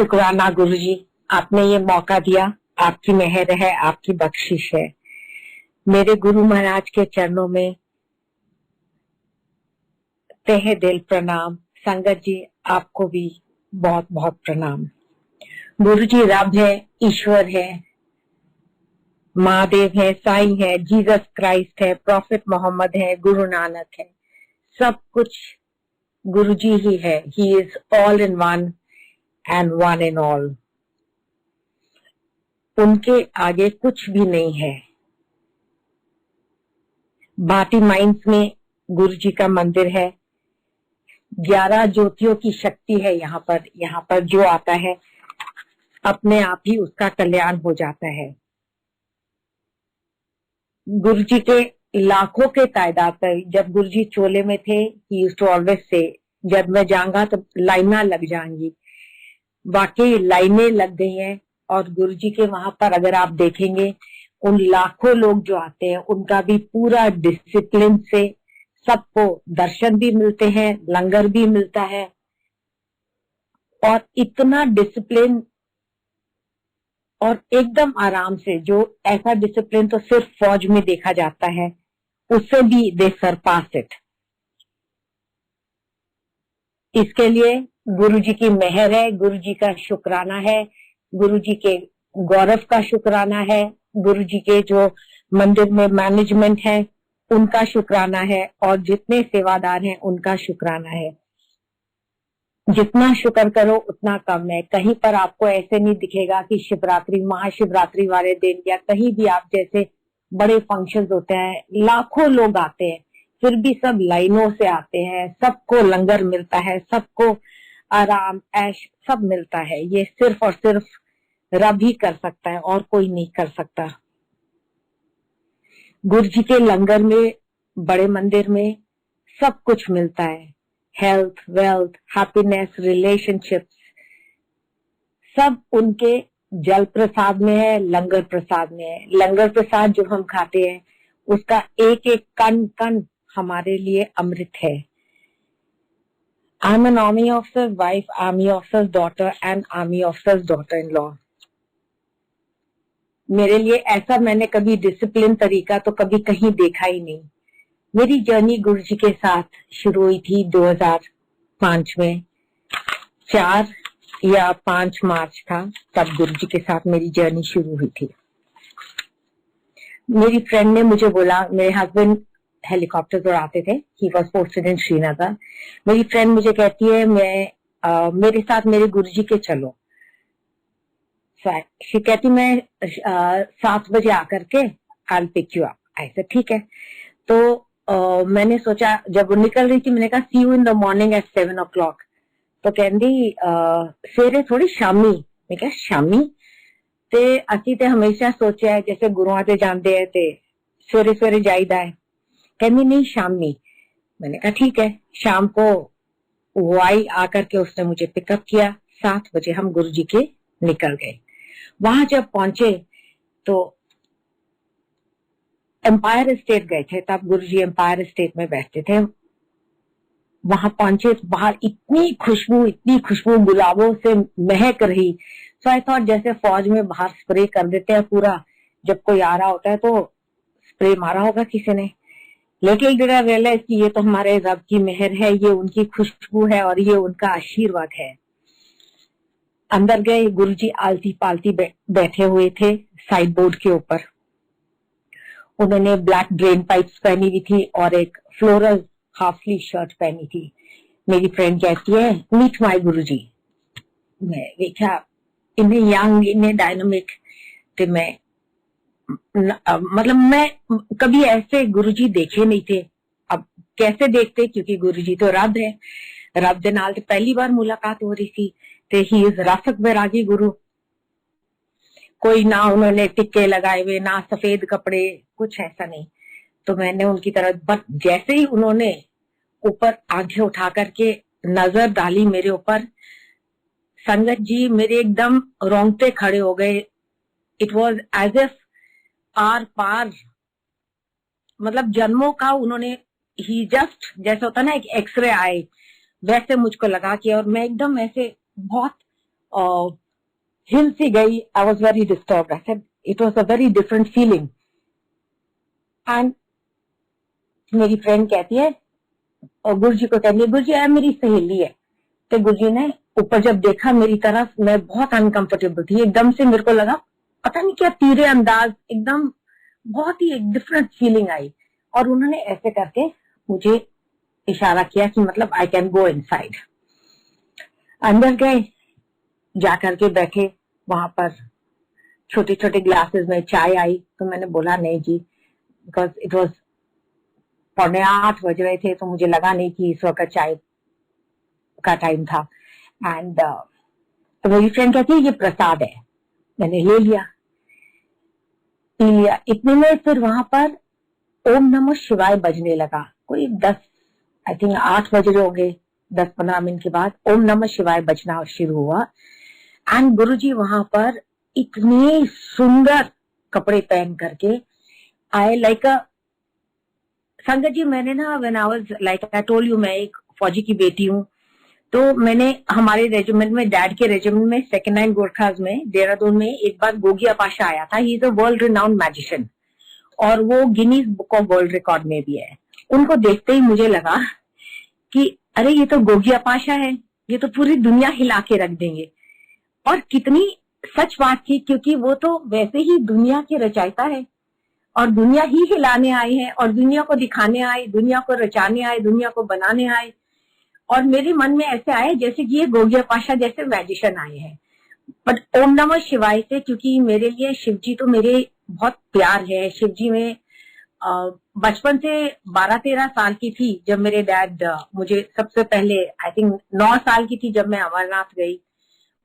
शुक्राना गुरु जी, आपने ये मौका दिया, आपकी मेहर है, आपकी बख्शिश है। मेरे गुरु महाराज के चरणों में तहे दिल प्रणाम। संगत जी, आपको भी बहुत बहुत प्रणाम। गुरु जी रब है, ईश्वर है, महादेव है, साईं है, जीसस क्राइस्ट है, प्रॉफिट मोहम्मद है, गुरु नानक है, सब कुछ गुरु जी ही है। He is all in one and one in all. उनके आगे कुछ भी नहीं है। भाटी माइंस में गुरु जी का मंदिर है। 11 ज्योतियों की शक्ति है यहाँ पर जो आता है अपने आप ही उसका कल्याण हो जाता है। गुरु जी के लाखों के तादाद पर, जब गुरु जी चोले में थे, ही यूज्ड टू ऑलवेज से, जब मैं जाऊंगा तो लाइना लग जाएंगी। वाकई लाइनें लग गई हैं। और गुरु जी के वहां पर अगर आप देखेंगे, उन लाखों लोग जो आते हैं उनका भी पूरा डिसिप्लिन से सबको दर्शन भी मिलते हैं, लंगर भी मिलता है। और इतना डिसिप्लिन और एकदम आराम से, जो ऐसा डिसिप्लिन तो सिर्फ फौज में देखा जाता है, उससे भी दे सरपास इट। इसके लिए गुरु जी की मेहर है, गुरु जी का शुक्राना है, गुरु जी के गौरव का शुक्राना है, गुरु जी के जो मंदिर में मैनेजमेंट है उनका शुक्राना है, और जितने सेवादार हैं उनका शुक्राना है। जितना शुक्र करो उतना कम है। कहीं पर आपको ऐसे नहीं दिखेगा कि शिवरात्रि, महाशिवरात्रि वाले दिन या कहीं भी आप जैसे बड़े फंक्शंस होते हैं, लाखों लोग आते हैं, फिर भी सब लाइनों से आते हैं, सबको लंगर मिलता है, सबको आराम ऐश सब मिलता है। ये सिर्फ और सिर्फ रब ही कर सकता है और कोई नहीं कर सकता। गुरु जी के लंगर में, बड़े मंदिर में सब कुछ मिलता है। हेल्थ, वेल्थ, हैप्पीनेस, रिलेशनशिप्स, सब उनके जल प्रसाद में है, लंगर प्रसाद में है। लंगर प्रसाद जो हम खाते हैं उसका एक एक कण कण हमारे लिए अमृत है। I am an army officer wife, army officer daughter and army officer daughter in law. मेरे लिए ऐसा मैंने कभी डिसिप्लिन तरीका तो कभी कहीं देखा ही नहीं। मेरी जर्नी गुरु जी के साथ शुरू हुई थी 2005 में। 4 या 5 मार्च था तब गुरु जी के साथ मेरी जर्नी शुरू हुई थी। मेरी फ्रेंड ने मुझे बोला, मेरे हस्बैंड हेलीकॉप्टर उड़ाते थे, he was posted in Srinagar. मेरी फ्रेंड मुझे कहती है, मेरे साथ मेरे गुरु जी के चलो। शी कहती मैं 7 बजे आकर के आई पिक यू अप। ऐसे ठीक है। तो मैंने सोचा, जब वो निकल रही थी मैंने कहा see you in the morning at 7 o'clock। तो कहती सवेरे थोड़ी शामी। मैं क्या शामी ते असी ते हमेशा सोचा है जैसे गुरुआ ते जाते हैं ते सवेरे सवेरे जाईदा है। कहती नहीं शामी। मैंने कहा ठीक है। शाम को वो आई, आकर के उसने मुझे पिकअप किया। 7 बजे हम गुरु जी के निकल गए। वहां जब पहुंचे तो एम्पायर स्टेट गए थे, तब गुरु जी एम्पायर स्टेट में बैठते थे। वहां पहुंचे तो बाहर इतनी खुशबू गुलाबों से महक रही। सो आई थॉट जैसे फौज में बाहर स्प्रे कर देते हैं पूरा, जब कोई आ रहा होता है तो स्प्रे मारा होगा किसी ने। लेकिन जरा रियलाइज कि ये तो हमारे रब की मेहर है, ये उनकी खुशबू है और ये उनका आशीर्वाद है। अंदर गए, गुरुजी आलती पालती बैठे हुए थे साइड बोर्ड के ऊपर। उन्होंने ब्लैक ड्रेन पाइप्स पहनी हुई थी और एक फ्लोरल हाफ स्लीव शर्ट पहनी थी। मेरी फ्रेंड कहती है मीट माय गुरुजी। मैं देखा इन्हें यंग, इन्हें डायनामिक। तो मैं मतलब मैं कभी ऐसे गुरुजी देखे नहीं थे। अब कैसे देखते, क्योंकि गुरुजी तो रब है। रब दे नाल पहली बार मुलाकात हो रही थी। ते ही इज रसक बैरागी गुरु। कोई ना उन्होंने टिक्के लगाए हुए, ना सफेद कपड़े, कुछ ऐसा नहीं। तो मैंने उनकी तरफ, बट जैसे ही उन्होंने ऊपर आंखें उठा करके नजर डाली मेरे ऊपर, संगत जी मेरे एकदम रोंगटे खड़े हो गए। इट वॉज एज इफ आर पार, मतलब जन्मों का उन्होंने, ही जस्ट जैसे होता ना एक एक्सरे आए, वैसे मुझको लगा कि, और मैं एकदम ऐसे बहुत, हिल सी गई. I was very disturb. I said it was a very different feeling. And मेरी फ्रेंड कहती है, और गुरुजी को कहती है, गुरुजी यार मेरी सहेली है. तो गुरुजी ने ऊपर जब देखा मेरी तरफ, मैं बहुत अनकंफर्टेबल थी. एकदम से मेरे को लगा पता नहीं क्या तीरे अंदाज, एकदम बहुत ही एक डिफरेंट फीलिंग आई. और उन्होंने ऐसे करके मुझे इशारा किया कि मतलब आई कैन गो इनसाइड. अंदर गए, जाकर के बैठे. वहां पर छोटे छोटे ग्लासेस में चाय आई. तो मैंने बोला नहीं जी, बिकॉज इट वॉज 7:45 बज रहे थे, तो मुझे लगा नहीं कि इस वक्त चाय का टाइम था. एंड तो मेरी फ्रेंड कहती है ये प्रसाद है. मैंने ले लिया, पी लिया. इतने में फिर वहां पर ओम नमः शिवाय बजने लगा. कोई 10, आई थिंक 8 बज रहे होंगे. 10-15 मिनट के बाद ओम नमः शिवाय बजना शुरू हुआ. एंड गुरुजी वहां पर इतने सुंदर कपड़े पहन करके आए. लाइक संगत जी, मैंने ना when I was like I told you, मैं एक फौजी की बेटी हूँ. तो मैंने हमारे रेजिमेंट में, डैड के रेजिमेंट में, 2nd 9 गोरखास में, देहरादून में एक बार गोगिया पाशा आया था. He is a world renowned magician और वो Guinness book of world record में भी है. उनको देखते ही मुझे लगा कि अरे ये तो गोगिया पाशा है, ये तो पूरी दुनिया हिला के रख देंगे. और कितनी सच बात थी, क्योंकि वो तो वैसे ही दुनिया के रचयिता है और दुनिया ही हिलाने आए हैं और दुनिया को दिखाने आए, दुनिया को रचाने आए, दुनिया को बनाने आए. और मेरे मन में ऐसे आए जैसे कि ये गोगिया पाशा जैसे मैजिशियन आए हैं. बट ओम नमः शिवाय से, क्योंकि मेरे लिए शिव जी तो मेरे बहुत प्यार है. शिव जी में बचपन से 12-13 साल की थी जब मेरे डैड मुझे सबसे पहले, आई थिंक 9 साल की थी जब मैं अमरनाथ गई.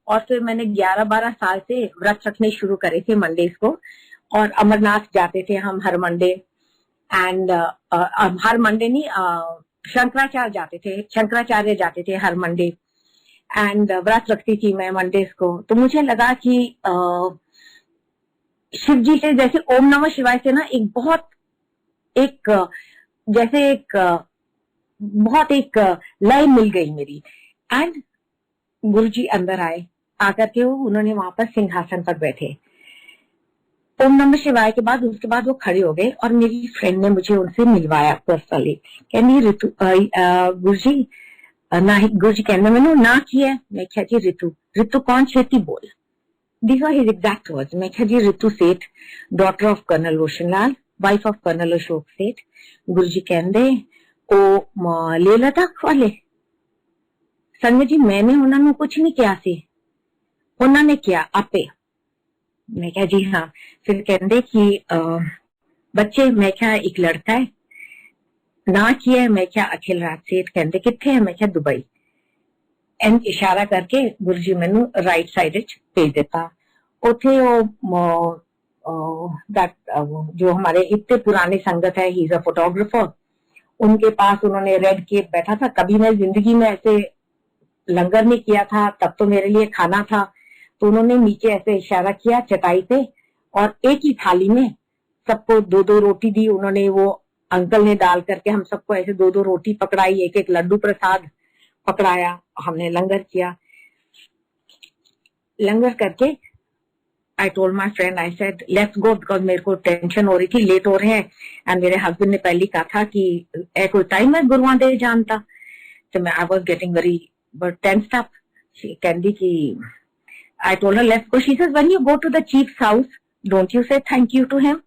और फिर मैंने 11-12 साल से व्रत रखने शुरू करे थे मंडेज को, और अमरनाथ जाते थे हम हर मंडे. एंड हर मंडे नहीं, शंकराचार्य जाते थे हर मंडे. एंड व्रत रखती थी मैं मंडेज को. तो मुझे लगा कि शिव जी से, जैसे ओम नमः शिवाय से ना एक बहुत एक जैसे एक बहुत एक लय मिल गई मेरी. एंड गुरुजी अंदर आए. आकर के उन्होंने वहां पर सिंहासन पर बैठे. ओम नमः शिवाय के बाद उसके बाद वो खड़े हो गए और मेरी फ्रेंड ने मुझे उनसे मिलवाया पर्सनली. कहनी ऋतु, गुरुजी ना ही, गुरुजी कहने मैंने ना किया. मैं क्या जी ऋतु, ऋतु कौन छेती बोल. These were his exact words. मैं क्या जी Ritu Seth, daughter of colonel Roshanlal, wife of colonel Ashok Seth. गुरुजी कहते ओ ले लद्दाख वाले. संगत जी मैंने उन्होंने कुछ नहीं किया सी, उन्होंने किया आपे. मैं क्या जी हाँ. फिर कहते कि बच्चे, मैं क्या एक लड़का है ना किया. मैं क्या अखिल राज सेठ. कहते कितने है. मैं क्या दुबई. एंड इशारा करके गुरुजी मैनू राइट साइड भेज देता. उथे जो हमारे इतने पुराने संगत है, ही इज अ फोटोग्राफर, उनके पास उन्होंने रेड केप बैठा था. कभी मैं जिंदगी में ऐसे लंगर नहीं किया था, तब तो मेरे लिए खाना था. तो उन्होंने नीचे ऐसे इशारा किया चटाई पे, और एक ही थाली में सबको 2-2 रोटी दी उन्होंने. वो अंकल ने डाल करके हम सबको ऐसे 2-2 रोटी पकड़ाई, एक लड्डू प्रसाद पकड़ाया. हमने लंगर किया. लंगर करके I told my friend, I said let's go, because मेरे को टेंशन हो रही थी, लेट हो रहे हैं. एंड मेरे हस्बैंड ने पहले कहा था कि कोई टाइम है गुरुआ दे जानता. तो मैं I was getting very tensed up. कहती कि I told her let's go. She says when you go to the chief's house, don't you say thank you to him?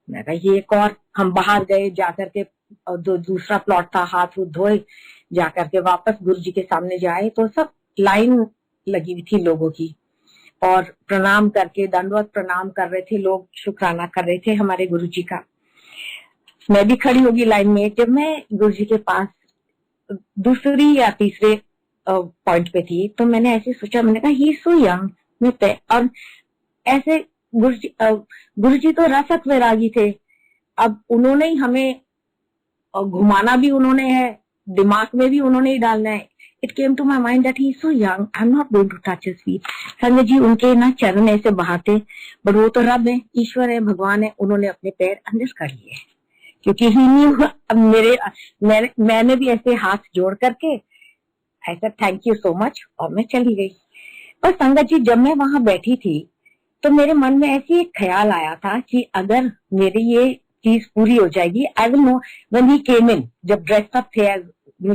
मैं कहा ये एक और. हम बाहर गए, जाकर के दूसरा प्लॉट था, हाथ वो धोए, जाकर के वापस गुरुजी के सामने जाए तो सब लाइन लगी हुई थी लोगों की, और प्रणाम करके दंडवत प्रणाम कर रहे थे लोग, शुक्राना कर रहे थे हमारे गुरुजी का. मैं भी खड़ी होगी लाइन में. जब मैं गुरुजी के पास दूसरी या तीसरे पॉइंट पे थी, तो मैंने ऐसे सोचा, मैंने कहा ही सो यंग. और ऐसे गुरुजी तो रसक वैरागी थे. अब उन्होंने ही हमें घुमाना भी उन्होंने है, दिमाग में भी उन्होंने ही डालना है. It came to my mind that he is so young, I am not going to touch his feet. Sanjay ji उनके ना चरण ऐसे बहाते, बट वो तो रब है, ईश्वर है, भगवान है. उन्होंने अपने पैर अंदर कर लिए, क्योंकि ही न्यू. मैंने भी ऐसे हाथ जोड़ करके ऐसा थैंक यू सो मच, और मैं चली गई. और संगत जी, जब मैं वहां बैठी थी तो मेरे मन में ऐसी एक ख्याल आया था कि अगर मेरी ये चीज पूरी हो जाएगी, I will know when he came in, जब ड्रेस अप थे,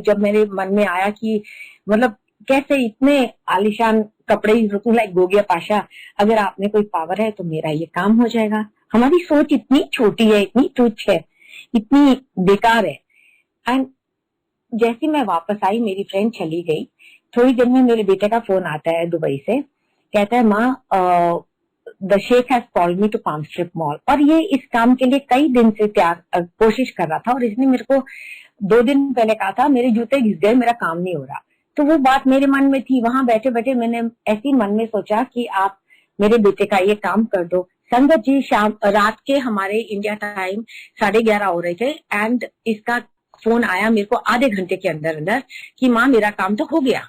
जब मेरे मन में आया कि मतलब कैसे इतने आलिशान कपड़े, लुकिंग लाइक गोगिया पाशा, अगर आप में कोई पावर है तो मेरा ये काम हो जाएगा। हमारी सोच इतनी छोटी है, इतनी तुच्छ है, इतनी बेकार है। एंड जैसी मैं वापस आई, मेरी फ्रेंड चली गई, थोड़ी देर में मेरे बेटे का फोन आता है दुबई से, कहता है माँ, the sheikh has called me to Palm Strip Mall. और ये इस काम के लिए कई दिन से कोशिश कर रहा था, और इसने मेरे को 2 दिन पहले कहा था मेरे जूते घिस गए, मेरा काम नहीं हो रहा। तो वो बात मेरे मन में थी, वहां बैठे बैठे मैंने ऐसी मन में सोचा कि आप मेरे बेटे का ये काम कर दो। संगत जी, रात के हमारे इंडिया टाइम 11:30 हो रहे थे, एंड इसका फोन आया मेरे को आधे घंटे के अंदर अंदर कि माँ मेरा काम तो हो गया।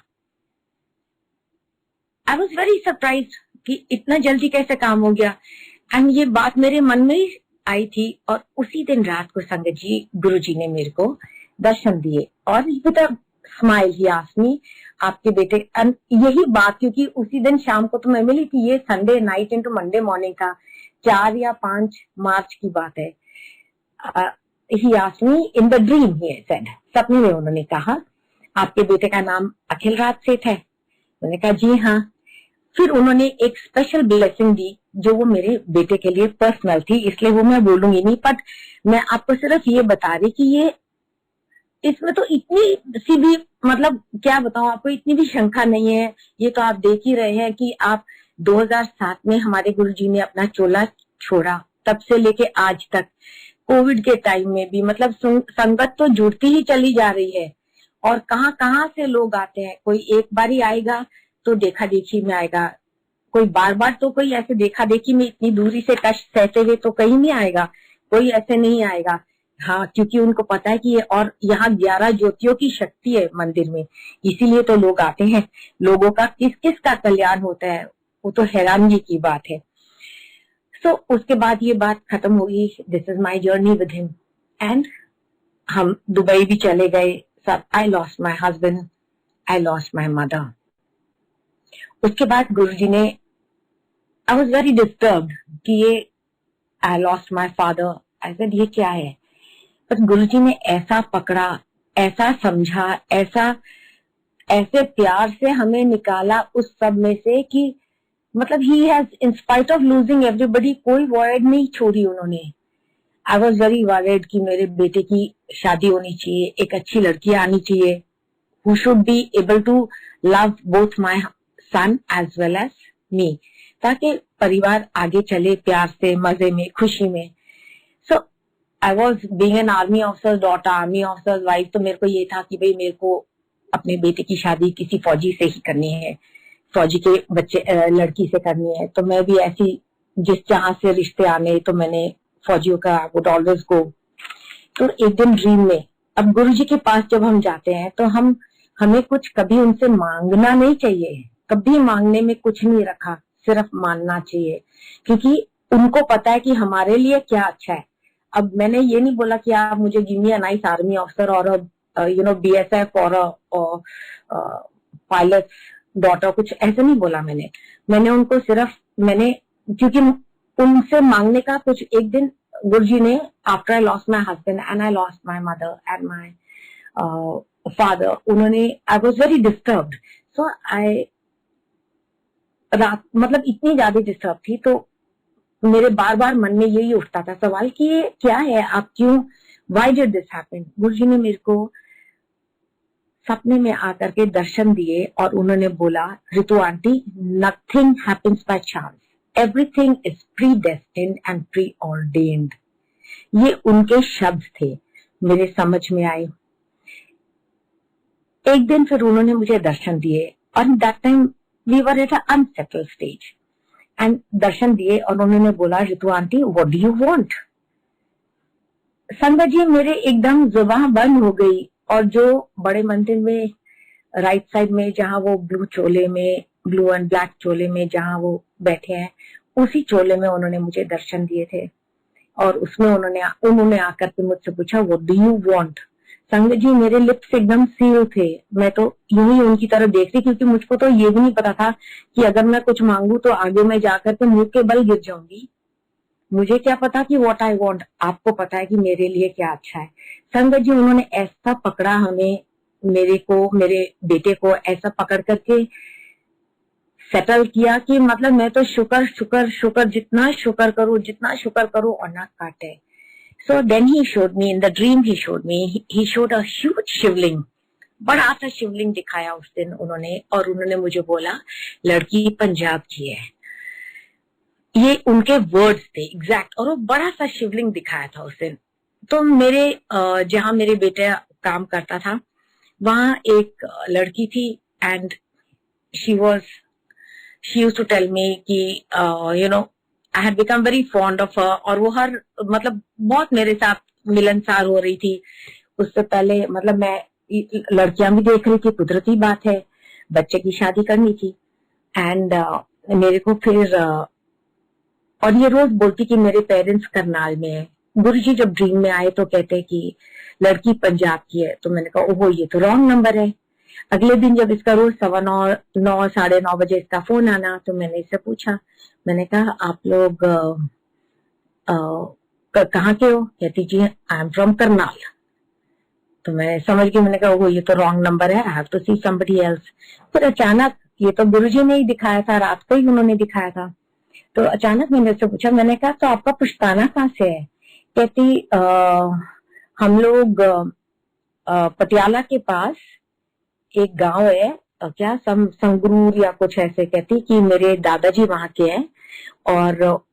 आई वॉज वेरी सरप्राइज कि इतना जल्दी कैसे काम हो गया। एंड ये बात मेरे मन में ही आई थी, और उसी दिन रात को संगत जी, गुरुजी ने मेरे को दर्शन दिए, और with a smile he asked me, आपके बेटे, यही बात, क्योंकि उसी दिन शाम को तो मैं मिली थी, ये Sunday night into Monday morning था, 4 या 5 मार्च की बात है। He asked me in the dream, he said, सपने में उन्होंने कहा आपके बेटे का नाम अखिल राज सेठ है। मैंने कहा जी हाँ। फिर उन्होंने एक स्पेशल ब्लेसिंग दी, जो वो मेरे बेटे के लिए पर्सनल थी, इसलिए वो मैं बोलूंगी नहीं, बट मैं आपको सिर्फ ये बता रही कि ये, इसमें तो इतनी सी भी, मतलब क्या बताऊं आपको, इतनी भी शंका नहीं है। ये तो आप देख ही रहे हैं कि आप 2007 में हमारे गुरुजी ने अपना चोला छोड़ा, तब से लेके आज तक, कोविड के टाइम में भी, मतलब संगत तो जुड़ती ही चली जा रही है, और कहाँ कहाँ से लोग आते हैं। कोई एक बार ही आएगा तो देखा देखी में आएगा, कोई बार बार, तो कोई ऐसे देखा देखी में इतनी दूरी से कष्ट सहते हुए तो कहीं नहीं आएगा, कोई ऐसे नहीं आएगा। हाँ, क्योंकि उनको पता है कि ये, और यहाँ 11 ज्योतियों की शक्ति है मंदिर में, इसीलिए तो लोग आते हैं। लोगों का किस किस का कल्याण होता है, वो तो हैरानगी की बात है। सो उसके बाद ये बात खत्म हुई, this is my journey with him, and हम दुबई भी चले गए सब। I lost my husband, I lost my mother. उसके बाद गुरुजी ने, आई वॉज वेरी डिस्टर्ब्ड कि ये, I lost my father, I said ये क्या है। पर गुरुजी ने ऐसा पकड़ा, ऐसा समझा, ऐसे प्यार से हमें निकाला उस सब में से कि मतलब he has, in spite of losing everybody, कोई वर्ड नहीं छोड़ी उन्होंने। आई वॉज वेरी वरीड कि मेरे बेटे की शादी होनी चाहिए, एक अच्छी लड़की आनी चाहिए, who should be able to love both my son as well as me, ताकि परिवार आगे चले प्यार से, मजे में, खुशी में। So I was being an army officer's daughter, army officer's wife, तो मेरे को ये था कि भाई मेरे को अपने बेटे की शादी किसी फौजी से ही करनी है, फौजी के बच्चे, लड़की से करनी है। तो मैं भी ऐसी, जिस जहां से रिश्ते आने, तो मैंने फौजियों का वुड ऑलवेज गो। तो एक दिन ड्रीम में, अब गुरुजी के पास जब हम जाते हैं तो हमें कुछ कभी उनसे मांगना नहीं चाहिए, कभी मांगने में कुछ नहीं रखा, सिर्फ मानना चाहिए, क्योंकि उनको पता है कि हमारे लिए क्या अच्छा है। अब मैंने ये नहीं बोला कि आप मुझे give me a nice army officer और BSF और पायलट डॉटर, कुछ ऐसे नहीं बोला मैंने उनको सिर्फ, क्योंकि उनसे मांगने का कुछ, एक दिन गुरुजी ने, after I lost my husband and I lost my mother and my father, उन्होंने, आई वॉज वेरी डिस्टर्ब्ड। सो आई, रात, मतलब इतनी ज्यादा डिस्टर्ब थी, तो मेरे बार बार मन में यही उठता था सवाल कि ये क्या है, आप क्यों, वाई डिड दिस हैपन। गुरुजी ने मेरे को सपने में आकर के दर्शन दिए, और उन्होंने बोला, Ritu aunty, nothing happens by chance, everything is pre destined and pre ordained. ये उनके शब्द थे, मेरे समझ में आए। एक दिन फिर उन्होंने मुझे दर्शन दिए, और that time we were at a unsettled stage, and दर्शन दिए, और उन्होंने बोला, Ritu aunty, what do you want. संगत जी, मेरे एकदम जुबान बंद हो गई, और जो बड़े मंदिर में राइट साइड में, जहां वो ब्लू चोले में, ब्लू एंड ब्लैक चोले में जहां वो बैठे हैं, उसी चोले में उन्होंने मुझे दर्शन दिए थे। और उसमें उन्होंने आकर के मुझसे पूछा, व्हाट डू यू वांट। संगत जी मेरे लिप्स एकदम सील थे, मैं तो यूं ही उनकी तरफ देख रही, क्योंकि मुझको तो ये भी नहीं पता था कि अगर मैं कुछ मांगू तो आगे मैं जाकर के मुंह के बल गिर जाऊंगी। मुझे क्या पता कि व्हाट आई वांट, आपको पता है कि मेरे लिए क्या अच्छा है। संगत जी उन्होंने ऐसा पकड़ा हमें, मेरे को, मेरे बेटे को ऐसा पकड़ करके सेटल किया कि मतलब मैं तो शुक्र शुक्र शुक्र, जितना शुक्र करूं और ना काटे। So then he showed me in the dream, he showed a huge शिवलिंग, बड़ा सा शिवलिंग दिखाया उस दिन उन्होंने, और उन्होंने मुझे बोला लड़की पंजाब की है, ये उनके वर्ड्स थे एग्जैक्ट, और वो बड़ा सा शिवलिंग दिखाया था उस दिन। तो मेरे जहां मेरे बेटा काम करता था वहां एक लड़की थी, and she used to tell me कि you know I had become very fond of her, और वो हर मतलब बहुत मेरे साथ मिलनसार हो रही थी। उससे पहले मतलब मैं लड़कियां भी देख रही थी, कुदरती बात है, बच्चे की शादी करनी थी। एंड मेरे को फिर और ये रोज बोलती कि मेरे पेरेंट्स करनाल में है। गुरुजी जब ड्रीम में आए तो कहते कि लड़की पंजाब की है, तो मैंने कहा ओहो ये तो रॉन्ग नंबर है। अगले दिन जब इसका रोज 9:15 9:30 बजे इसका फोन आना, तो मैंने इससे पूछा, मैंने कहा आप लोग कहाँ के हो? कहती जी आई एम फ्रॉम करनाल। तो मैं समझ गई, मैंने कहा ओहो ये तो रॉन्ग नंबर है, I have to see somebody else. फिर अचानक, ये तो गुरुजी ने ही दिखाया था, रात को ही उन्होंने दिखाया था, तो अचानक मैंने उससे पूछा, मैंने कहा तो आपका पुश्ताना कहाँ से है? कहती हम लोग पटियाला के पास एक गांव है, क्या संगरूर या कुछ ऐसे, कहती कि मेरे दादाजी वहां के हैं, और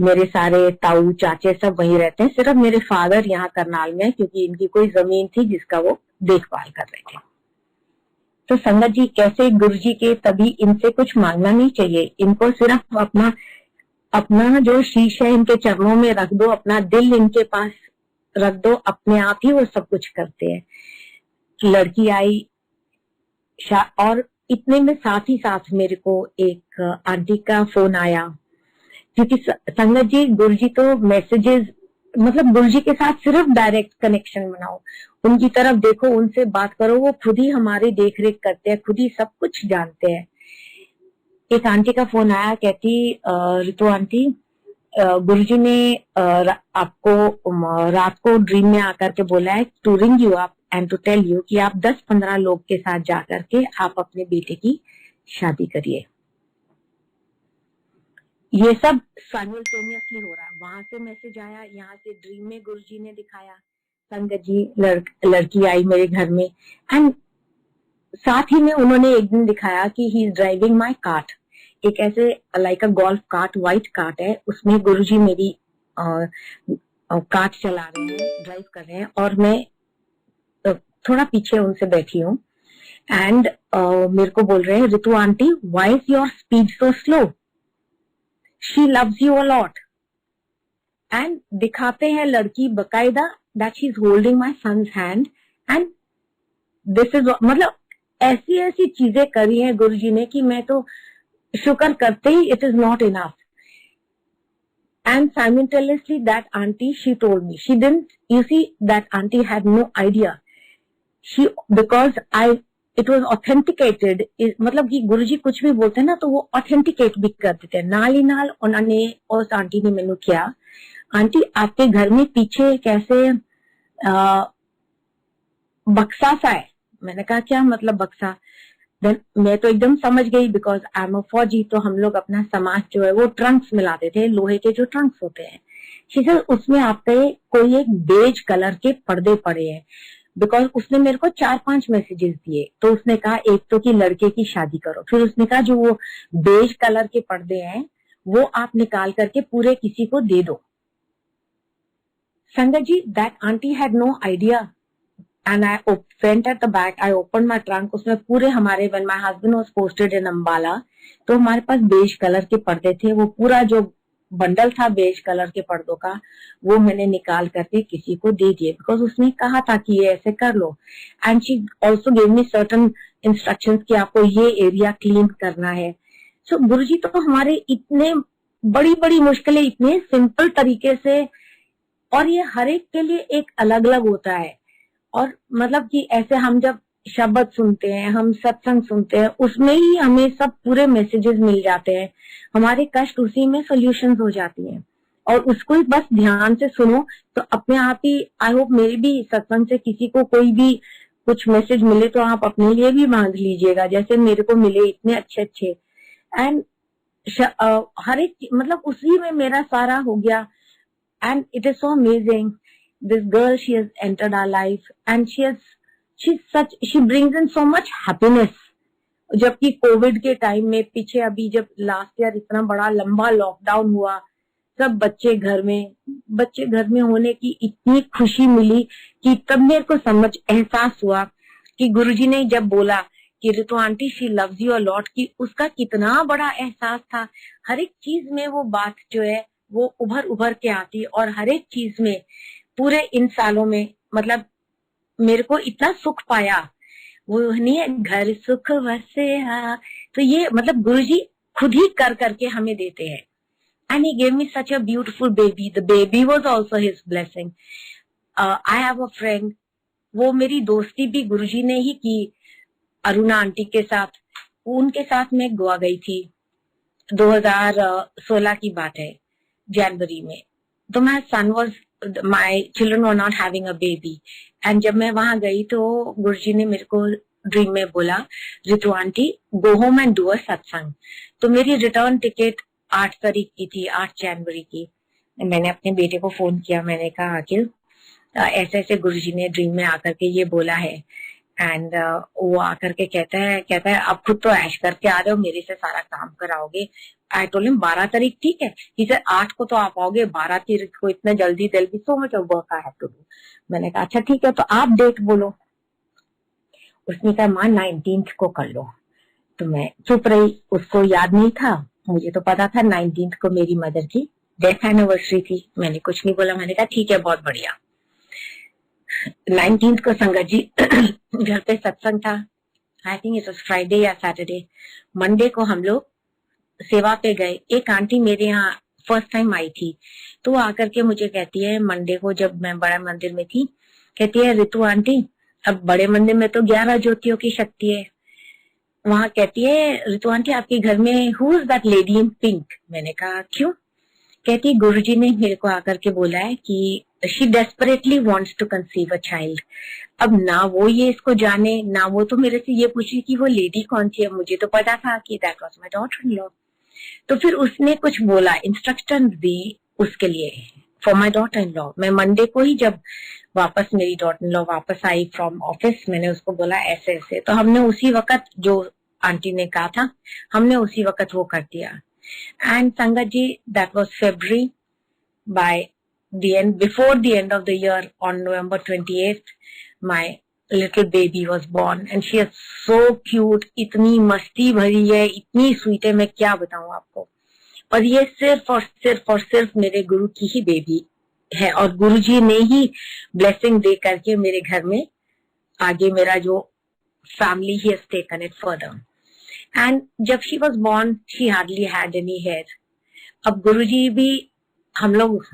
मेरे सारे ताऊ चाचे सब वहीं रहते हैं, सिर्फ मेरे फादर यहाँ करनाल में है, क्योंकि इनकी कोई जमीन थी जिसका वो देखभाल कर रहे थे। तो संगत जी कैसे गुरुजी के, तभी इनसे कुछ मांगना नहीं चाहिए, इनको सिर्फ अपना जो शीश है इनके चरणों में रख दो, अपना दिल इनके पास रख दो, अपने आप ही वो सब कुछ करते हैं। लड़की आई, और इतने में साथ ही साथ मेरे को एक आंटी का फोन आया, क्योंकि संगत जी गुरुजी तो मैसेजेस, मतलब गुरुजी के साथ सिर्फ डायरेक्ट कनेक्शन बनाओ, उनकी तरफ देखो, उनसे बात करो, वो खुद ही हमारी देख रेख करते हैं, खुद ही सब कुछ जानते हैं। एक आंटी का फोन आया, कहती रितु आंटी गुरुजी ने आपको रात को ड्रीम में आकर के बोला है to ring you up and to tell you कि आप 10-15 लोग के साथ जाकर के आप अपने बेटे की शादी करिए। ये सब साइमल्टेनियसली हो रहा है, वहां से मैसेज आया, यहाँ से ड्रीम में गुरुजी ने दिखाया, संगत जी लड़की आई मेरे घर में, एंड साथ ही में उन्होंने एक दिन दिखाया कि he is driving my cart, एक ऐसे लाइक अ गोल्फ कार्ट, व्हाइट कार्ट है, उसमें गुरुजी मेरी कार्ट चला रहे हैं, ड्राइव कर रहे हैं, और मैं थोड़ा पीछे उनसे बैठी हूँ, एंड मेरे को बोल रहे हैं Ritu aunty why is your speed so slow, she loves you a lot. And दिखाते हैं लड़की बकायदा that she is holding my son's hand, and this is मतलब ऐसी ऐसी चीजें करी हैं गुरुजी ने कि मैं तो शुक्र करते ही it is not enough. And simultaneously that auntie, she told me, she didn't, you see, that auntie had no idea, because it was authenticated, मतलब कि गुरुजी कुछ भी बोलते हैं ना तो वो ऑथेंटिकेट भी कर देते हैं, नाल ही नाल उन्होंने उस आंटी ने मैंने किया, आंटी आपके घर में पीछे कैसे बक्सा सा है। मैंने कहा क्या मतलब बक्सा? मैं तो एकदम समझ गई, बिकॉज आई एम अ फौजी, तो हम लोग अपना सामान जो है वो ट्रंक्स में लाते थे, लोहे के जो ट्रंक्स होते हैं, सर उसमें आपके कोई एक बेज कलर के पर्दे पड़े हैं, बिकॉज उसने मेरे को 4-5 मैसेजेस दिए, तो उसने कहा एक तो कि लड़के की शादी करो, फिर उसने कहा जो वो बेज कलर के पर्दे हैं वो आप निकाल करके पूरे किसी को दे दो। संगत जी that aunty had no idea, and I went at the back, I opened my trunk, उसमें पूरे हमारे, when my husband was posted in Ambala, तो हमारे पास बेज कलर के पर्दे थे, वो पूरा जो बंडल था बेज कलर के पर्दों का वो मैंने निकाल करके किसी को दे दिए, बिकॉज उसने कहा था कि ये ऐसे कर लो, and she also give me certain instructions कि आपको ये एरिया क्लीन करना है। सो गुरुजी तो हमारे इतने बड़ी बड़ी मुश्किलें इतने सिंपल तरीके से, और ये हर एक के लिए एक अलग अलग होता है, और मतलब कि ऐसे हम जब शब्द सुनते हैं, हम सत्संग सुनते हैं, उसमें ही हमें सब पूरे मैसेजेस मिल जाते हैं, हमारे कष्ट उसी में सॉल्यूशंस हो जाती हैं। और उसको ही बस ध्यान से सुनो तो अपने आप ही, आई होप मेरे भी सत्संग से किसी को कोई भी कुछ मैसेज मिले तो आप अपने लिए भी बांध लीजिएगा, जैसे मेरे को मिले इतने अच्छे अच्छे। एंड हर एक मतलब उसी में मेरा सारा हो गया। And it is so amazing, this girl, she has entered our life and she brings in so much happiness. जबकि कोविड के टाइम में पीछे अभी जब लास्ट ईयर इतना बड़ा लंबा लॉकडाउन हुआ, सब बच्चे घर में होने की इतनी खुशी मिली कि तब मेरे को एहसास हुआ कि गुरुजी ने जब बोला कि Ritu aunty she loves you a lot, की उसका कितना बड़ा एहसास था। हर एक चीज में वो बात जो है वो उभर उभर के आती, और हर एक चीज में पूरे इन सालों में मतलब मेरे को इतना सुख पाया। वो नहीं है, घर सुख वसे, तो ये मतलब गुरुजी खुद ही कर करके हमें देते हैं। And he gave me such a beautiful baby. The baby was also his blessing. I have a friend. वो मेरी दोस्ती भी गुरुजी ने ही की अरुणा आंटी के साथ। उनके साथ मैं गोवा गई थी, 2016 की बात है, जनवरी में। तो my children were not having a baby. And जब मैं वहां गई तो गुरुजी ने मेरे को ड्रीम में बोला, Ritu aunty go home and do a सत्संग। तो मेरी रिटर्न टिकट 8 तारीख की थी, 8 जनवरी की। मैंने अपने बेटे को फोन किया, मैंने कहा अखिल ऐसे ऐसे गुरुजी ने ड्रीम में आकर के ये बोला है। एंड वो आकर के कहता है अब खुद तो ऐश करके आ रहे हो, मेरे से सारा काम कराओगे। आई टोल्ड हिम 12 तारीख ठीक है, कि सर 8 को तो आप आओगे, 12 तारीख को इतना जल्दी, there be so much of work I have to do. मैंने कहा अच्छा ठीक है, तो आप डेट बोलो। उसने कहा मां 19th को कर लो। तो मैं चुप रही, उसको याद नहीं था, मुझे तो पता था 19th को मेरी मदर की डेथ एनिवर्सरी थी। मैंने कुछ नहीं बोला, मैंने कहा ठीक है बहुत बढ़िया। 19th को संगत जी घर पे सत्संग था, I think it was Friday या सैटरडे। मंडे को हम लोग सेवा पे गए। एक आंटी मेरे यहाँ फर्स्ट टाइम आई थी, तो वो आकर के मुझे कहती है मंडे को, जब मैं बड़ा मंदिर में थी, कहती है रितु आंटी अब बड़े मंदिर में तो 11 ज्योतियों की शक्ति है, वहां कहती है रितु आंटी आपके घर में who is that lady in pink. मैंने कहा क्यों? कहती गुरुजी ने मेरे को आकर के बोला है कि she desperately wants to conceive a child. अब ना वो ये इसको जाने, ना वो तो मेरे से ये पूछी कि वो लेडी कौन सी है। मुझे तो पता था कि that was my daughter in law. तो फिर उसने कुछ बोला, इंस्ट्रक्शन दी उसके लिए for my daughter in law. मैं मंडे को ही जब वापस मेरी डॉटर इन लॉ वापस आई फ्रॉम ऑफिस, मैंने उसको बोला ऐसे ऐसे, तो हमने उसी वक्त जो आंटी ने कहा था हमने उसी वक्त वो कर दिया। एंड संगत जी that was February, by the end, before the end of the year, on November 28th, my little baby was born and she is so cute, इतनी मस्ती भरी है, इतनी स्वीट है, मैं क्या बताऊं आपको। और ये सिर्फ और सिर्फ मेरे गुरु की ही बेबी है, और गुरुजी ने ही ब्लेसिंग दे करके मेरे घर में आगे मेरा जो फैमिली ही has taken it further. And जब she was born she hardly had any hair. अब गुरुजी भी हम लोग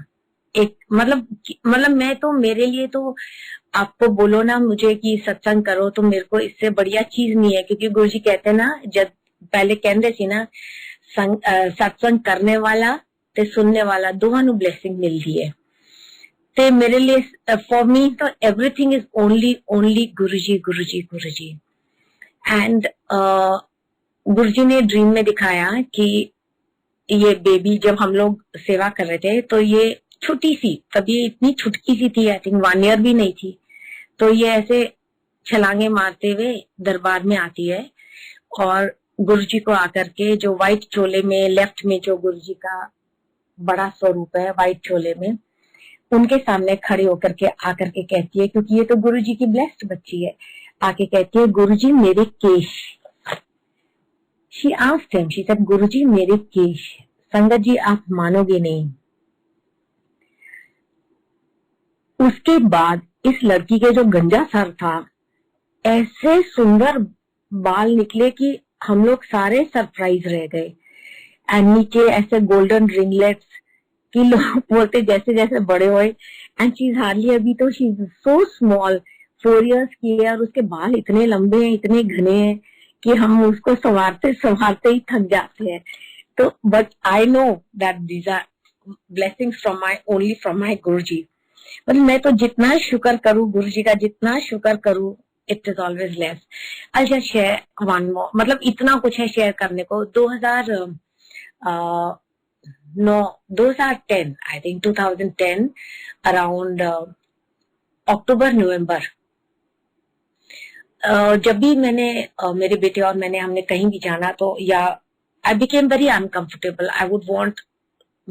एक मतलब मैं तो, मेरे लिए तो आपको बोलो ना मुझे कि सत्संग करो तो मेरे को इससे बढ़िया चीज नहीं है, क्योंकि गुरुजी कहते ना, जब पहले कहते सी ना सत्संग करने वाला ते सुनने वाला दोवां नू ब्लेसिंग मिलती है। ते मेरे लिए फॉर मी तो everything is only Guruji Guruji Guruji. And Guruji ने ड्रीम में दिखाया कि ये बेबी, जब हम लोग सेवा कर रहे थे तो ये छोटी सी, तब ये इतनी छुटकी सी थी, आई थिंक 1 ईयर भी नहीं थी। तो ये ऐसे छलांगे मारते हुए दरबार में आती है और गुरुजी को आकर के, जो व्हाइट चोले में लेफ्ट में जो गुरुजी का बड़ा स्वरूप है व्हाइट चोले में, उनके सामने खड़े होकर के आकर के कहती है, क्योंकि ये तो गुरुजी की ब्लेस्ड बच्ची है, आके कहती है गुरुजी मेरे केश। She asked him, she said, गुरुजी मेरे केश। संगत जी आप मानोगे नहीं, उसके बाद इस लड़की के जो गंजा सर था, ऐसे सुंदर बाल निकले कि हम लोग सारे सरप्राइज रह गए। एंड नीचे ऐसे गोल्डन रिंगलेट्स कि लोग बोलते जैसे जैसे बड़े हुए। एंड शी इज हार्डली, अभी तो she is so small, 4 years की है और उसके बाल इतने लंबे हैं, इतने घने हैं कि हम उसको संवारते संवारते ही थक जाते हैं। तो but I know that these are blessings from my only from my guru ji. मतलब मैं तो जितना शुक्र करूं गुरु जी का, जितना शुक्र करूं, it is always less. I just share one more, मतलब इतना कुछ है शेयर करने को। 2010 आई थिंक 2010 अराउंड अक्टूबर नवंबर, जब भी मैंने मेरे बेटे और मैंने हमने कहीं भी जाना तो या I became very uncomfortable. I would want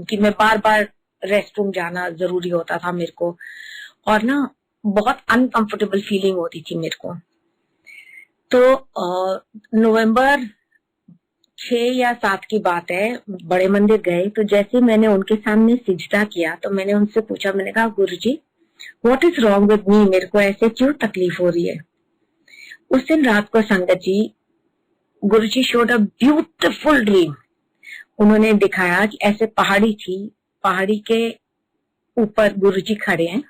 कि मैं बार बार रेस्ट रूम जाना जरूरी होता था मेरे को, और ना बहुत अनकंफर्टेबल फीलिंग होती थी मेरे को। तो नवंबर 6 या 7 की बात है, बड़े मंदिर गए। तो जैसे मैंने उनके सामने सिजदा किया तो मैंने उनसे पूछा, मैंने कहा Guru ji what is wrong with me, मेरे को ऐसे क्यों तकलीफ हो रही है। उस दिन रात को संगत जी, गुरु जी शोड अ ब्यूटिफुल ड्रीम। उन्होंने दिखाया कि ऐसे पहाड़ी थी, पहाड़ी के ऊपर गुरु जी खड़े हैं,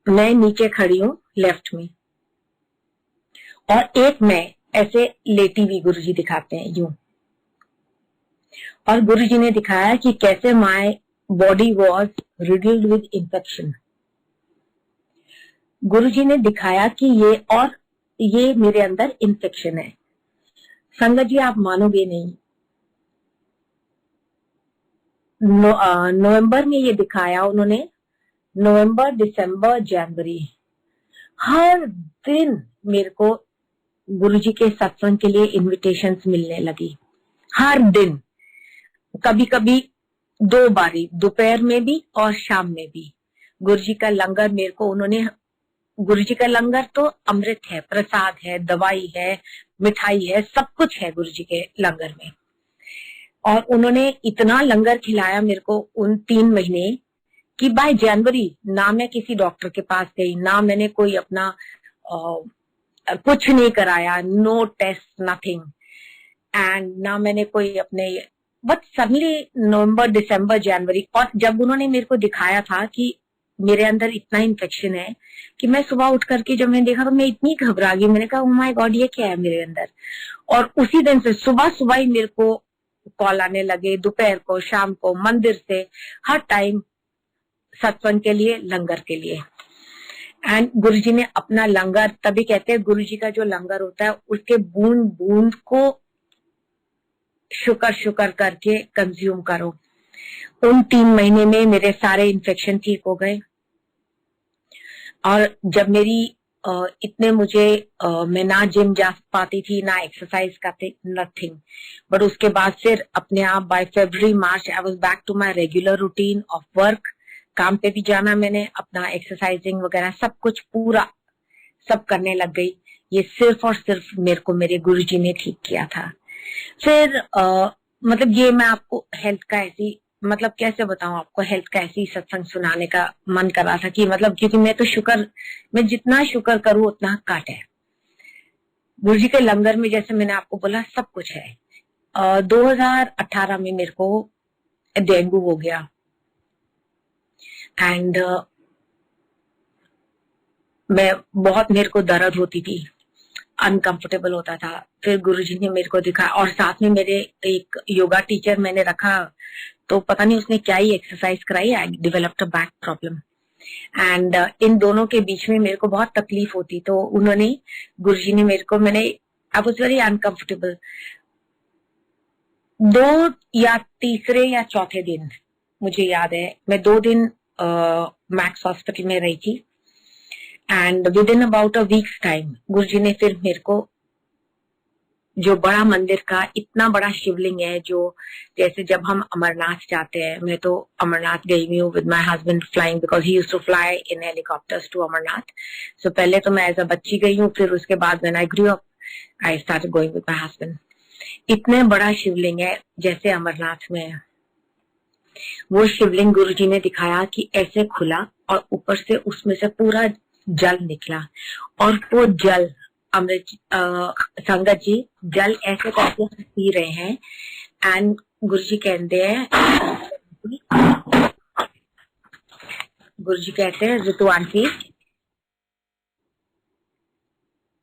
मैं नीचे खड़ी हूँ लेफ्ट में, और एक मैं ऐसे लेटी हुई गुरु जी दिखाते हैं यूं। और गुरु जी ने दिखाया कि कैसे my body was riddled with infection. गुरु जी ने दिखाया कि ये मेरे अंदर इंफेक्शन है। संगत जी आप मानोगे नहीं, नवंबर में ये दिखाया उन्होंने, नवंबर दिसंबर जनवरी हर दिन मेरे को गुरुजी के सत्संग के लिए इनविटेशंस मिलने लगी, हर दिन। कभी कभी 2 बारी, दोपहर में भी और शाम में भी। गुरुजी का लंगर मेरे को उन्होंने, गुरुजी का लंगर तो अमृत है, प्रसाद है, दवाई है, मिठाई है, सब कुछ है गुरुजी के लंगर में। और उन्होंने इतना लंगर खिलाया मेरे को उन 3 महीने कि बाय जनवरी ना मैं किसी डॉक्टर के पास गई, ना मैंने कोई अपना कुछ नहीं कराया, नो टेस्ट नथिंग, एंड ना मैंने कोई अपने, बट सडनली नवंबर दिसंबर जनवरी। और जब उन्होंने मेरे को दिखाया था कि मेरे अंदर इतना इन्फेक्शन है कि मैं सुबह उठ करके जब मैंने देखा तो मैं इतनी घबरा गई। मैंने कहा ओह माय गॉड ये क्या है मेरे अंदर। और उसी दिन से सुबह सुबह ही मेरे को कॉल आने लगे, दोपहर को, शाम को, मंदिर से, हर टाइम सत्संग के लिए, लंगर के लिए। एंड गुरुजी ने अपना लंगर, तभी कहते हैं गुरुजी का जो लंगर होता है उसके बूंद बूंद को शुक्र शुक्र करके कंज्यूम करो। उन 3 महीने में मेरे सारे इन्फेक्शन ठीक हो गए। और जब मेरी इतने मुझे मैं ना जिम जा पाती थी, ना एक्सरसाइज करती, नथिंग, बट उसके बाद फिर अपने आप by February March I was back to my regular routine of work. काम पे भी जाना, मैंने अपना एक्सरसाइजिंग वगैरह सब कुछ पूरा सब करने लग गई। ये सिर्फ और सिर्फ मेरे को मेरे गुरुजी ने ठीक किया था। फिर मतलब ये मैं आपको हेल्थ का ऐसी, मतलब कैसे बताऊं आपको, हेल्थ का ऐसी सत्संग सुनाने का मन कर रहा था कि मतलब, क्योंकि मैं तो शुक्र, मैं जितना शुक्र करूं उतना घट है। गुरुजी के लंगर में जैसे मैंने आपको बोला सब कुछ है। 2018 में मेरे को डेंगू हो गया एंड मैं बहुत, मेरे को दर्द होती थी, अनकंफर्टेबल होता था। फिर गुरुजी ने मेरे को दिखाया, और साथ में मेरे एक योगा टीचर मैंने रखा, तो पता नहीं उसने क्या ही एक्सरसाइज कराई, I developed a back problem. And in दोनों के बीच में मेरे को बहुत तकलीफ होती, तो उन्होंने, गुरुजी ने मेरे को, मैंने, आई वाज वेरी अनकंफर्टेबल। 2 या तीसरे या चौथे दिन मुझे याद है, मैं 2 दिन मैक्स हॉस्पिटल में रही थी। And within about a weeks time Guruji ने फिर मेरे को, जो बड़ा मंदिर का इतना बड़ा शिवलिंग है, जो जैसे जब हम अमरनाथ जाते हैं, मैं तो अमरनाथ गई हुई हूँ with my husband flying, because he used to fly in helicopters to Amarnath. So पहले तो मैं एज अ बच्ची गई हूँ, फिर उसके बाद when I grew up I started going with my husband. इतने बड़ा शिवलिंग है जैसे अमरनाथ में है। वो शिवलिंग गुरुजी ने दिखाया कि ऐसे खुला और ऊपर से उसमें से पूरा जल निकला, और वो जल अमृत, संगत जी जल ऐसे करके हम पी रहे हैं। एंड गुरुजी कहते हैं गुरुजी कहते हैं, Ritu aunty,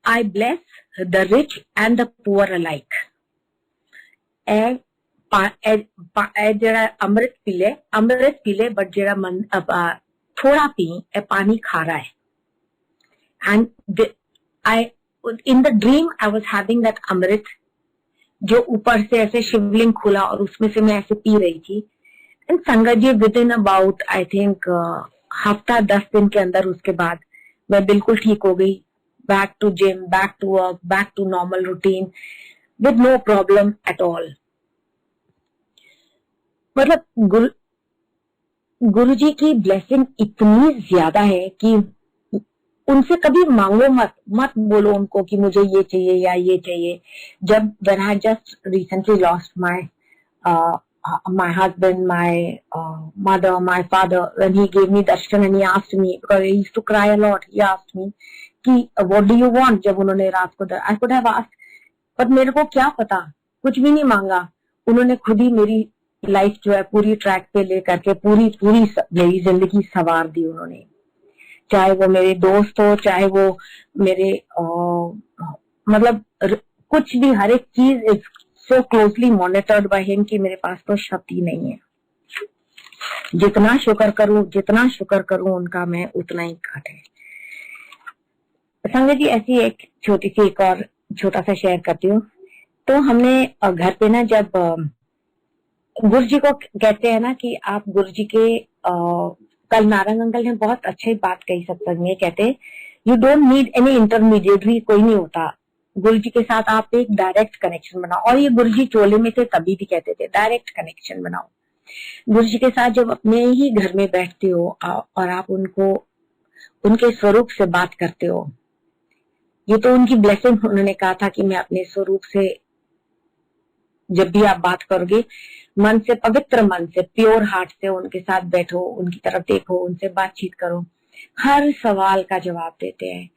I bless the rich and the poor alike. जरा अमृत पीले बट जरा थोड़ा पी, पानी खारा है। And I in the dream I was having that अमृत, जो ऊपर से ऐसे शिवलिंग खुला और उसमें से मैं ऐसे पी रही थी। एंड संगत जी, within about I think हफ्ता 10 दिन के अंदर उसके बाद मैं बिल्कुल ठीक हो गई। Back to gym, back to work, back to normal routine with no problem at all. मतलब गुरुजी की ब्लेसिंग इतनी ज्यादा है कि उनसे कभी मांगो मत बोलो उनको कि मुझे ये चाहिए या ये चाहिए। जब when I just recently lost my husband, my mother, my father, when he gave me darshan and he asked me, because he used to cry a lot, he asked me कि what do you want, जब उन्होंने रात को I could have asked, पर मेरे को क्या पता, कुछ भी नहीं मांगा। उन्होंने खुद ही मेरी लाइफ जो है पूरी ट्रैक पे लेकर के पूरी मेरी जिंदगी संवार दी उन्होंने। चाहे वो मेरे दोस्त हो, चाहे वो मेरे मतलब कुछ भी, हर एक चीज is so closely monitored by him कि मेरे पास तो शब्द ही नहीं है। जितना शुक्र करूं उनका, मैं उतना ही घट है। संगत जी, ऐसी एक छोटा सा शेयर करती हूँ। तो हमने घर पे ना, जब गुरुजी को कहते हैं ना कि आप गुरुजी के कल नारंग अंकल ने बहुत अच्छी बात कही सत्संग में, कहते you don't need any intermediary, कोई नहीं होता। गुरुजी के साथ आप एक डायरेक्ट कनेक्शन बनाओ। और ये गुरुजी चोले में थे तभी भी कहते थे डायरेक्ट कनेक्शन बनाओ। गुरुजी के साथ जब अपने ही घर में बैठते हो और आप उनको उनके स्वरूप से बात करते हो, ये तो उनकी ब्लेसिंग। उन्होंने कहा था कि मैं अपने स्वरूप से, जब भी आप बात करोगे मन से, पवित्र मन से, प्योर हार्ट से उनके साथ बैठो, उनकी तरफ देखो, उनसे बातचीत करो, हर सवाल का जवाब देते हैं।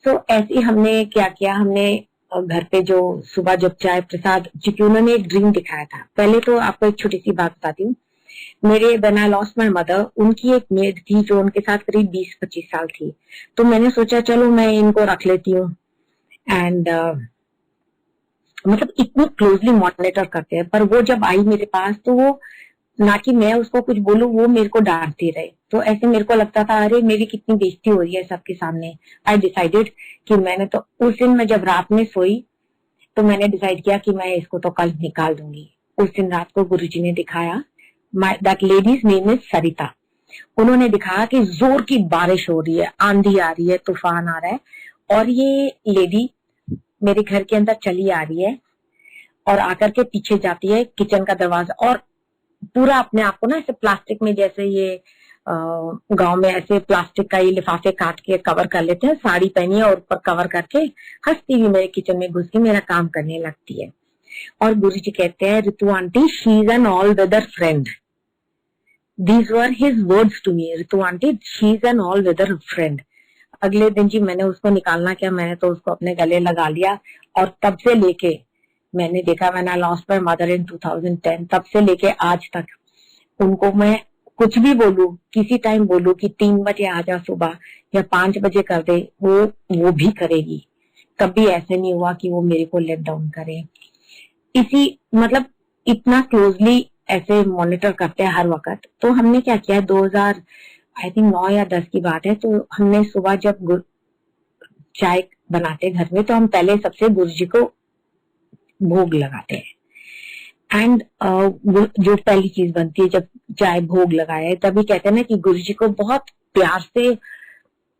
तो ऐसे हमने क्या किया, हमने घर पे जो सुबह जब चाय प्रसाद, क्योंकि उन्होंने एक ड्रीम दिखाया था। पहले तो आपको एक छोटी सी बात बताती हूँ। मेरे when I lost my mother, उनकी एक मेड थी जो उनके साथ करीब 20-25 साल थी। तो मैंने सोचा चलो मैं इनको रख लेती हूँ। एंड मतलब इतनी क्लोजली मॉनिटर करते हैं। पर वो जब आई मेरे पास, तो वो ना कि मैं उसको कुछ बोलूं, वो मेरे को डांटती रहे। तो ऐसे मेरे को लगता था अरे मेरी कितनी बेइज्जती हो रही है सबके सामने। आई डिसाइडेड कि मैंने तो उस दिन, मैं जब रात में सोई तो मैंने डिसाइड किया कि मैं इसको तो कल निकाल दूंगी। उस दिन रात को गुरुजी ने दिखाया, दैट लेडीज नेम इज सरिता। उन्होंने दिखाया कि जोर की बारिश हो रही है, आंधी आ रही है, तूफान आ रहा है, और ये लेडी मेरे घर के अंदर चली आ रही है और आकर के पीछे जाती है किचन का दरवाजा, और पूरा अपने आप को ना ऐसे प्लास्टिक में, जैसे ये गांव में ऐसे प्लास्टिक का ये लिफाफे काट के कवर कर लेते हैं, साड़ी पहनी है और ऊपर कवर करके हंसती हुई मेरे किचन में घुस के मेरा काम करने लगती है। और गुरुजी कहते हैं, Ritu aunty, she is an all weather friend. These were his words to me, Ritu aunty, she is an all weather friend. अगले दिन जी मैंने उसको निकालना क्या, मैंने तो उसको अपने गले लगा लिया। और तब से लेके मैंने देखा, when I lost my mother in 2010, तब से लेके आज तक उनको मैं कुछ भी बोलूं, किसी टाइम बोलूं कि 3 बजे आ जा सुबह या 5 बजे कर दे, वो भी करेगी। कभी ऐसे नहीं हुआ कि वो मेरे को लेट डाउन करे। इसी मतलब इतना क्लोजली ऐसे मॉनिटर करते हैं हर वक्त। तो हमने क्या किया, 2000 आई थिंक 9 या 10 की बात है, तो हमने सुबह जब चाय बनाते घर में, तो हम पहले सबसे गुरुजी को भोग लगाते हैं। एंड जो पहली चीज बनती है जब चाय भोग लगाए, तभी कहते हैं ना कि गुरुजी को बहुत प्यार से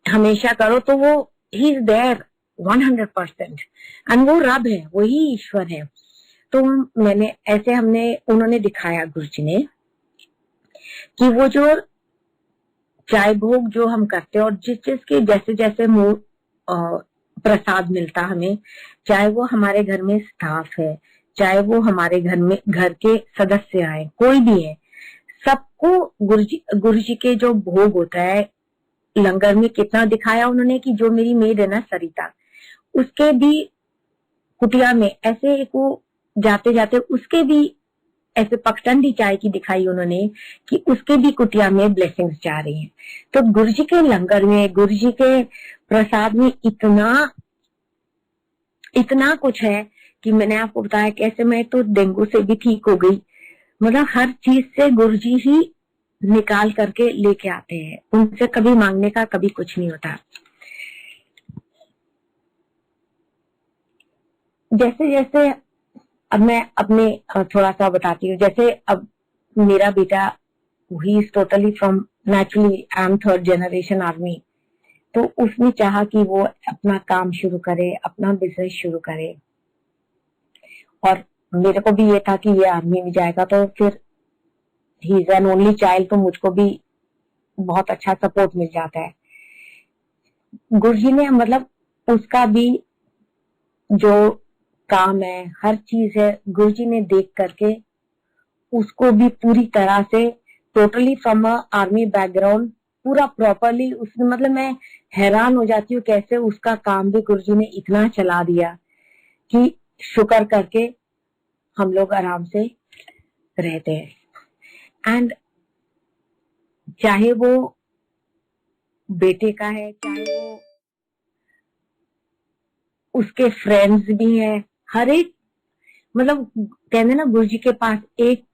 हमेशा करो, तो वो ही इज देयर 100%। एंड वो रब है, वही ईश्वर है। तो उन्होंने दिखाया गुरुजी ने कि वो जो चाय भोग जो हम करते हैं, और जिसके जैसे जैसे प्रसाद मिलता हमें, चाहे वो हमारे घर में स्टाफ है, चाहे वो हमारे घर के सदस्य आए, कोई भी है, सबको गुरुजी के जो भोग होता है लंगर में, कितना दिखाया उन्होंने कि जो मेरी मेड है ना सरिता, उसके भी कुटिया में ऐसे एक वो जाते जाते उसके भी ऐसे पखटंडी चाय की दिखाई उन्होंने कि उसके भी कुटिया में ब्लेसिंग्स जा रही हैं। तो गुरु जी के लंगर में, गुरु जी के प्रसाद में इतना कुछ है कि मैंने आपको बताया कैसे मैं तो डेंगू से भी ठीक हो गई। मतलब हर चीज से गुरु जी ही निकाल करके लेके आते हैं, उनसे कभी मांगने का कभी कुछ नहीं होता। जैसे जैसे अब मैं अपने थोड़ा सा बताती हूँ। जैसे अब मेरा बेटा, he is totally from, naturally I am third generation army, तो उसने चाहा कि वो अपना काम शुरू करे, अपना बिजनेस शुरू करे। और मेरे को भी ये था कि ये आर्मी में जाएगा, तो फिर he is an only child, तो मुझको भी बहुत अच्छा सपोर्ट मिल जाता है। गुरुजी ने मतलब उसका भी जो काम है, हर चीज है, गुरुजी ने देख करके उसको भी पूरी तरह से totally from a army background पूरा प्रॉपरली उसने, मतलब मैं हैरान हो जाती हूँ कैसे उसका काम भी गुरुजी ने इतना चला दिया कि शुक्र करके हम लोग आराम से रहते हैं। एंड चाहे वो बेटे का है, चाहे वो उसके फ्रेंड्स भी हैं, हर एक, मतलब कहते ना गुरुजी के पास एक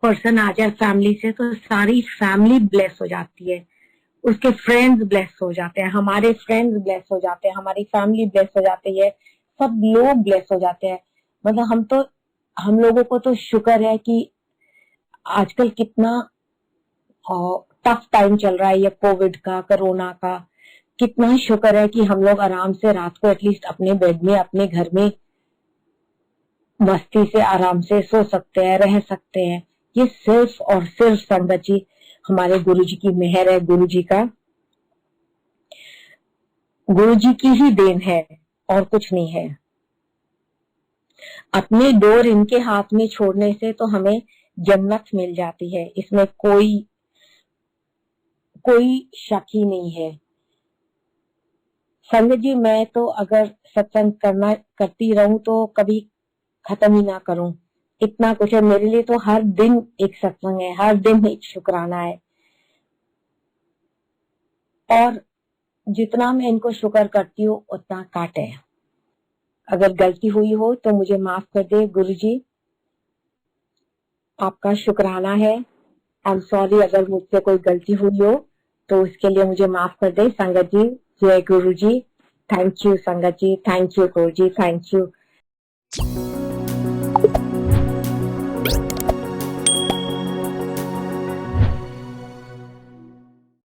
पर्सन आ जाए फैमिली से तो सारी फैमिली ब्लेस हो जाती है, उसके फ्रेंड्स ब्लेस हो जाते हैं, हमारे फ्रेंड्स ब्लेस हो जाते हैं, हमारी फैमिली ब्लेस हो जाती है, सब लोग ब्लेस हो जाते हैं। मतलब हम लोगों को तो शुक्र है कि आजकल कितना टफ टाइम चल रहा है, ये कोविड का, कोरोना का, कितना शुक्र है कि हम लोग आराम से रात को एटलीस्ट अपने बेड में, अपने घर में मस्ती से आराम से सो सकते हैं, रह सकते हैं। ये सिर्फ और सिर्फ संगत जी, हमारे गुरु जी की मेहर है, गुरु जी की ही देन है, और कुछ नहीं है। अपने डोर इनके हाथ में छोड़ने से तो हमें जन्नत मिल जाती है, इसमें कोई शक ही नहीं है। संगत जी, मैं तो अगर सत्संग करती रहूं तो कभी खत्म ही ना करूं, इतना कुछ है मेरे लिए। तो हर दिन एक सत्संग है, हर दिन एक शुक्राना है, और जितना मैं इनको शुक्र करती हूँ उतना काट है। अगर गलती हुई हो तो मुझे माफ कर दे गुरु जी, आपका शुक्राना है। आई एम सॉरी अगर मुझसे कोई गलती हुई हो तो उसके लिए मुझे माफ कर दे। संगत जी, जय गुरु जी। थैंक यू संगत जी, thank you Guru ji, thank you.